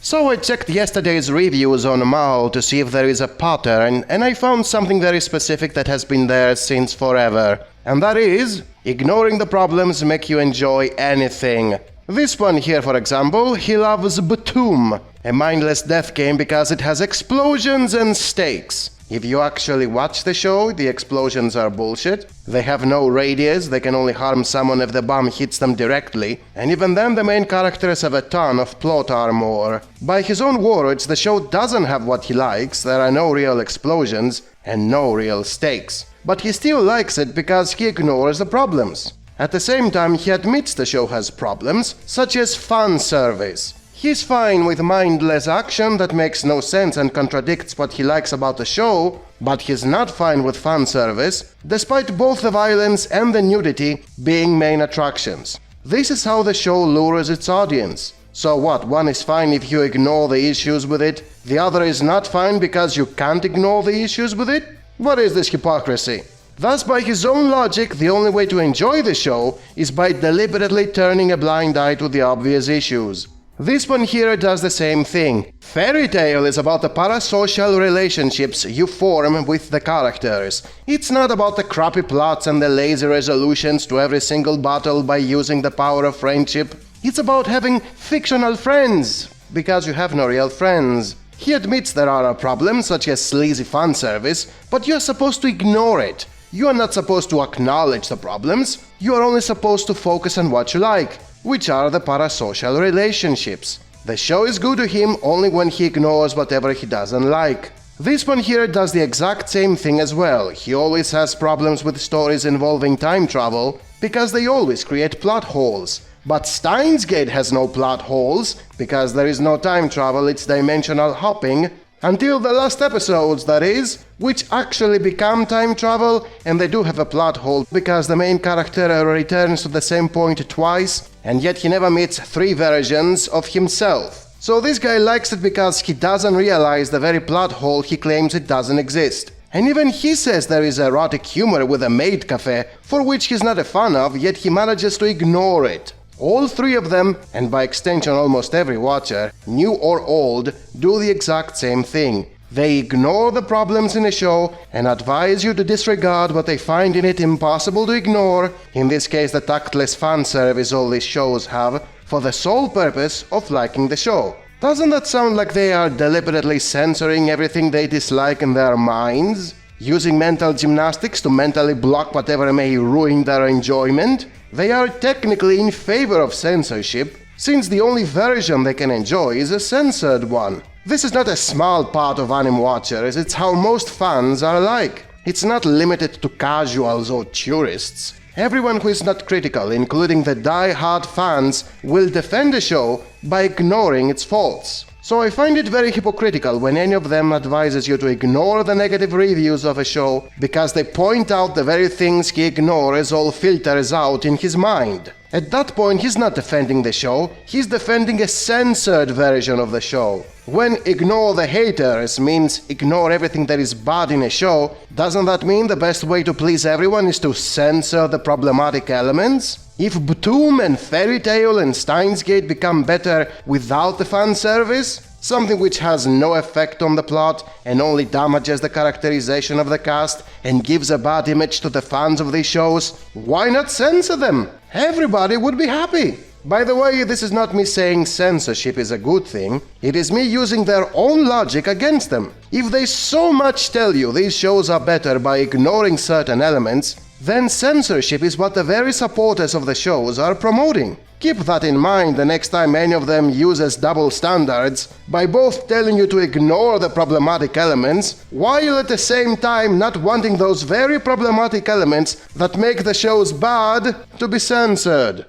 So I checked yesterday's reviews on Mal to see if there is a pattern, and I found something very specific that has been there since forever. And that is, ignoring the problems make you enjoy anything. This one here, for example, he loves Batum, a mindless death game because it has explosions and stakes. If you actually watch the show, the explosions are bullshit. They have no radius, they can only harm someone if the bomb hits them directly, and even then the main characters have a ton of plot armor. By his own words, the show doesn't have what he likes, there are no real explosions and no real stakes. But he still likes it because he ignores the problems. At the same time, he admits the show has problems, such as fan service. He's fine with mindless action that makes no sense and contradicts what he likes about the show, but he's not fine with fan service, despite both the violence and the nudity being main attractions. This is how the show lures its audience. So what, one is fine if you ignore the issues with it, the other is not fine because you can't ignore the issues with it? What is this hypocrisy? Thus, by his own logic, the only way to enjoy the show is by deliberately turning a blind eye to the obvious issues. This one here does the same thing. Fairy Tail is about the parasocial relationships you form with the characters. It's not about the crappy plots and the lazy resolutions to every single battle by using the power of friendship. It's about having fictional friends, because you have no real friends. He admits there are problems such as sleazy fan service, but you're supposed to ignore it. You are not supposed to acknowledge the problems, you are only supposed to focus on what you like, which are the parasocial relationships. The show is good to him only when he ignores whatever he doesn't like. This one here does the exact same thing as well. He always has problems with stories involving time travel, because they always create plot holes. But Steins Gate has no plot holes, because there is no time travel, it's dimensional hopping, until the last episodes, that is, which actually become time travel, and they do have a plot hole because the main character returns to the same point twice, and yet he never meets 3 versions of himself. So this guy likes it because he doesn't realize the very plot hole he claims it doesn't exist. And even he says there is erotic humor with a maid cafe, for which he's not a fan of, yet he manages to ignore it. All 3 of them, and by extension almost every watcher, new or old, do the exact same thing. They ignore the problems in a show and advise you to disregard what they find in it impossible to ignore, in this case the tactless fan service all these shows have, for the sole purpose of liking the show. Doesn't that sound like they are deliberately censoring everything they dislike in their minds? Using mental gymnastics to mentally block whatever may ruin their enjoyment? They are technically in favor of censorship, since the only version they can enjoy is a censored one. This is not a small part of anime watchers, it's how most fans are like. It's not limited to casuals or tourists. Everyone who is not critical, including the die-hard fans, will defend the show by ignoring its faults. So I find it very hypocritical when any of them advises you to ignore the negative reviews of a show because they point out the very things he ignores all filters out in his mind. At that point, he's not defending the show, he's defending a censored version of the show. When ignore the haters means ignore everything that is bad in a show, doesn't that mean the best way to please everyone is to censor the problematic elements? If Batum and Fairy Tail and Steins Gate become better without the fan service, something which has no effect on the plot and only damages the characterization of the cast and gives a bad image to the fans of these shows, why not censor them? Everybody would be happy. By the way, this is not me saying censorship is a good thing, it is me using their own logic against them. If they so much tell you these shows are better by ignoring certain elements, then censorship is what the very supporters of the shows are promoting. Keep that in mind the next time any of them uses double standards by both telling you to ignore the problematic elements, while at the same time not wanting those very problematic elements that make the shows bad to be censored.